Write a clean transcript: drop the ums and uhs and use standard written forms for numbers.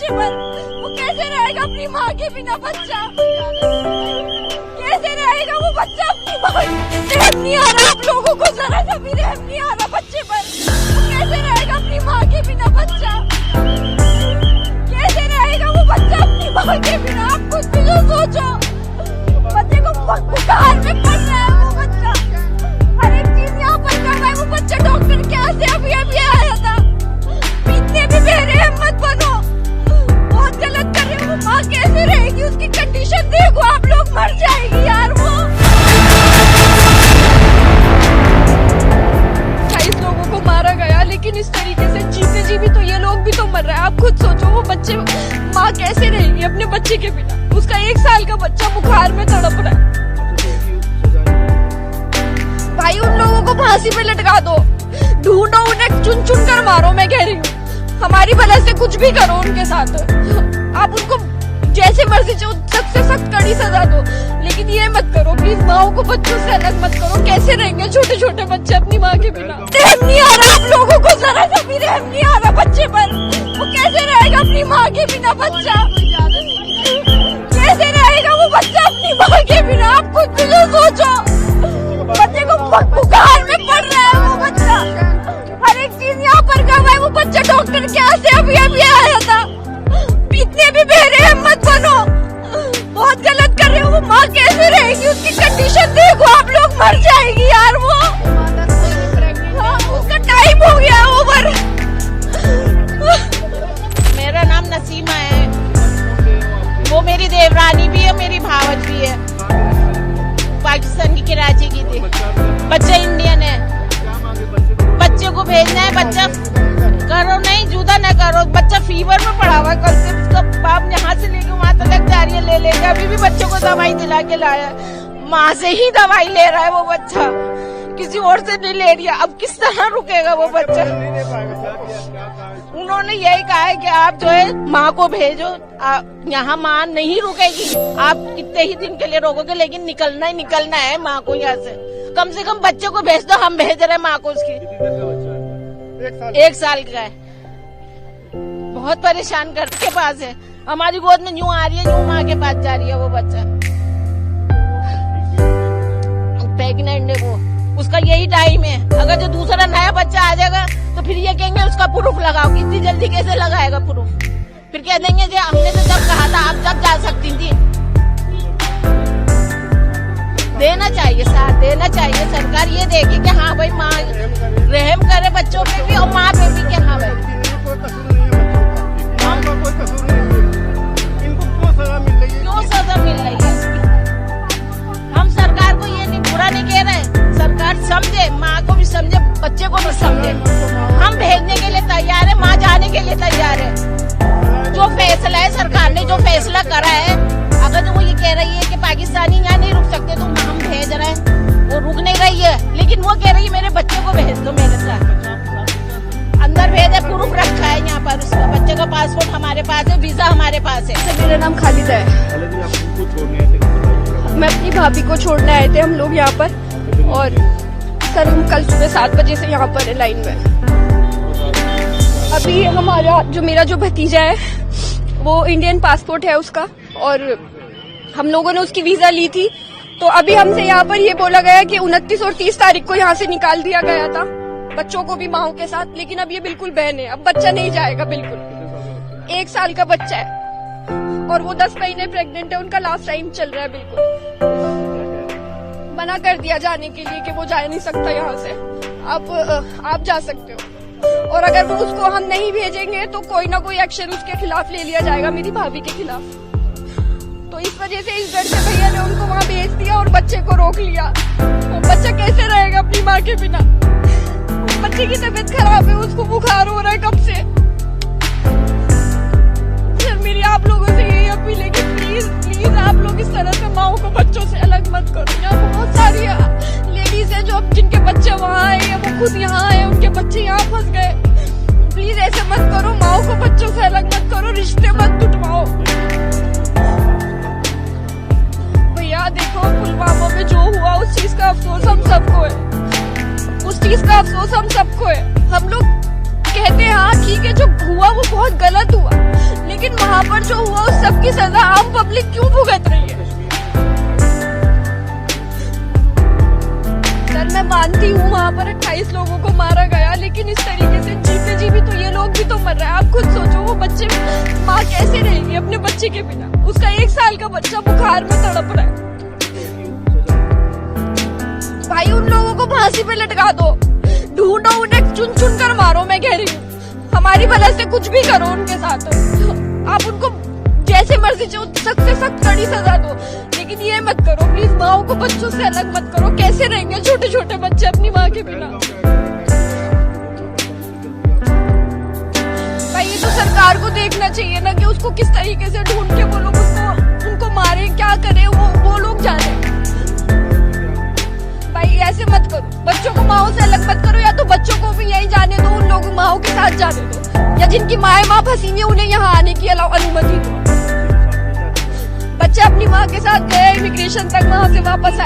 बच्चे पर, वो कैसे रहेगा अपनी माँ के बिना बच्चा? कैसे रहेगा वो बच्चा अपनी माँ? रहम नहीं आ रहा आप लोगों को, जरा सा भी रहम नहीं आ रहा बच्चे पर। वो कैसे रहेगा अपनी माँ के बिना बच्चा? कैसे रहेगा वो बच्चा अपनी माँ के बिना? आप खुद भी तो सोचो, बच्चे को बुखार में पड़ रहा है वो बच्चा, हर एक चीज यहाँ पर कर रहा है वो बच्चा। डॉक्टर के यहाँ से अभी आया था, इतने भी बेरहम मत बनो, बहुत गलत कर रहे हो। वो माँ कैसे रहेगी? उसकी कंडीशन देखो आप लोग, मर जाएगी यार वो। 28 लोगों को मारा गया, लेकिन इस तरीके से जीते जी भी तो ये लोग भी तो मर रहे हैं। आप खुद सोचो, वो बच्चे, माँ कैसे रहेगी अपने बच्चे के बिना? उसका 1 साल का बच्चा बुखार में तड़प रहा है। भाई उन लोगों को फांसी पे लटका दो, ढूंढो उन्हें, चुन चुन कर मारो। मैं कह रही हूँ हमारी भला से कुछ भी करो उनके साथ, आप उनको जैसे मर्जी सख्त से सख्त कड़ी सजा दो, लेकिन ये मत करो प्लीज, माओ को बच्चों से अलग मत करो। कैसे रहेंगे छोटे छोटे बच्चे अपनी माँ के बिना? रहम नहीं आ रहा आप लोगों को, जरा सा भी रहम नहीं आ रहा बच्चे पर। वो कैसे रहेगा अपनी माँ के बिना बच्चा? कैसे रहेगा वो बच्चा अपनी माँ के बिना? आप खुद भी तो सोचो, बच्चे को बुखार में पड़ रहा है वो बच्चा, हर एक चीज यहाँ पर कर रहा है वो बच्चा। डॉक्टर के यहाँ से अभी आया था, इतने भी बेरहम मत बनो, बहुत गलत कर रहे हो। वो माँ कैसे रहेगी? उसकी कंडीशन देखो आप लोग, मर जाएगी यार वो। हाँ, उसका टाइम हो गया ओवर। मेरा नाम नसीमा है, वो मेरी देवरानी भी है, मेरी भावज भी है। पाकिस्तान की कराची की थी, बच्चा इंडियन है, बच्चे को भेजना है। बच्चा करो नहीं, जुदा न करो, बच्चा फीवर में पड़ा हुआ है, कल से उसका बाप यहाँ से लेके वहां तक जा रही है, ले लेके अभी भी बच्चों को दवाई दिला के लाया, माँ से ही दवाई ले रहा है वो बच्चा, किसी और से नहीं ले रही है। अब किस तरह रुकेगा वो बच्चा? उन्होंने यही कहा है कि आप जो है माँ को भेजो, यहाँ माँ नहीं रुकेगी, आप कितने ही दिन के लिए रोकोगे, लेकिन निकलना ही निकलना है माँ को यहाँ से कम बच्चे को भेज दो। हम भेज रहे हैं माँ को, उसकी 1 साल का है, बहुत परेशान करके पास है, हमारी गोद में यूं आ रही है, यूं माँ के पास जा रही है वो बच्चा, प्रेग्नेंट है वो, उसका यही टाइम है। अगर जो दूसरा नया बच्चा आ जाएगा तो फिर ये कहेंगे उसका प्रूफ लगाओ, इतनी जल्दी कैसे लगाएगा प्रूफ? फिर कह देंगे जो हमने तो जब कहा था आप जब जा सकती थी। देना चाहिए, साथ देना चाहिए, सरकार ये देखे कि हाँ भाई माँ रहम करे बच्चों पे भी और माँ पे भी, कि हाँ भाई क्यों सजा मिल रही है इसकी? हम सरकार को ये नहीं, बुरा नहीं कह रहे, सरकार समझे, माँ को भी समझे, बच्चे को भी समझे। हम भेजने के लिए तैयार है, माँ जाने के लिए तैयार है। जो फैसला है सरकार ने जो फैसला करा है, अगर वो ये कह रही है कि पाकिस्तानी यहाँ नहीं रुक सकते तो हम भेज रहे हैं, वो रुक नहीं रही है, लेकिन वो कह रही है मेरे बच्चे को भेज दो मेरे साथ। अंदर भेजे, प्रूफ रखा है यहाँ पर, उसका बच्चे का पासपोर्ट हमारे पास है, वीजा हमारे पास है। मेरा नाम खालिदा है, मैं अपनी भाभी को छोड़ने आए थे हम लोग यहाँ पर, और सर हम कल सुबह 7 बजे से यहाँ पर है लाइन में। अभी हमारा जो मेरा जो भतीजा है वो इंडियन पासपोर्ट है उसका, और हम लोगों ने उसकी वीजा ली थी, तो अभी हमसे यहाँ पर ये बोला गया कि 29 और 30 तारीख को यहाँ से निकाल दिया गया था बच्चों को भी माओ के साथ, लेकिन अब ये बिल्कुल बैन है, अब बच्चा नहीं जाएगा बिल्कुल। 1 साल का बच्चा है और वो 10 महीने प्रेग्नेंट है, उनका लास्ट टाइम चल रहा है, बिल्कुल मना कर दिया जाने के लिए कि वो जा नहीं सकता यहाँ से, आप जा सकते हो, और अगर वो उसको हम नहीं भेजेंगे तो कोई ना कोई एक्शन उसके खिलाफ ले लिया जाएगा, मेरी भाभी के खिलाफ। तो इस वजह से इस डर से भैया ने उनको वहाँ भेज दिया और बच्चे को रोक लिया। तो बच्चा कैसे रहेगा अपनी माँ के बिना? बच्चे की तबीयत खराब है, उसको बुखार हो रहा है कब से। सर मेरी आप लोगों से यही अपील है कि प्लीज आप लोग इस तरह से माओ को बच्चों से अलग मत करो। यहाँ बहुत सारी लेडीज है जो जिनके बच्चे वहाँ आए, वो खुद यहाँ आए, उनके बच्चे यहाँ फंस गए। प्लीज ऐसे मत करो, माओ को बच्चों से अलग मत करो, रिश्ते मत टूटवाओ। भैया देखो पुलवामा में जो हुआ उस चीज का अफसोस हम सबको है, उस चीज का अफसोस हम सबको है। हम लोग कहते हैं हाँ ठीक है जो हुआ वो बहुत गलत हुआ, लेकिन पर जो हुआ उस सब की सजा आम पब्लिक क्यों भुगत रही है? सर मैं मानती हूँ वहाँ पर 28 लोगों को मारा गया, लेकिन इस तरीके से जीते जी भी तो ये लोग भी तो मर रहे हैं। आप खुद सोचो वो बच्चे, माँ कैसे रहेगी अपने बच्चे के बिना? उसका 1 साल का बच्चा बुखार में तड़प रहा है। भाई उन लोगों को फांसी पे लटका दो, ढूंढो उन्हें, चुन चुन कर मारो। मैं कह रही हूँ हमारी भला से कुछ भी करो उनके साथ, आप उनको जैसे मर्जी सख्त से सख्त कड़ी सजा दो, लेकिन ये मत करो प्लीज, माओ को बच्चों से अलग मत करो। कैसे रहेंगे छोटे छोटे बच्चे अपनी माँ के बिना? भाई ये तो सरकार को देखना चाहिए ना कि उसको किस तरीके से ढूंढ के वो लोग उसको उनको मारे, क्या करे वो लोग जाने। भाई ऐसे मत करो, बच्चों को माओ से अलग मत करो, या तो बच्चों को भी यही जाने दो, उन लोगों माओ के साथ जाने दो, या जिनकी माँ फंसी हुई है उन्हें यहाँ आने की अनुमति दो। बच्चे अपनी माँ के साथ गए इमिग्रेशन तक, वहां से वापस आए।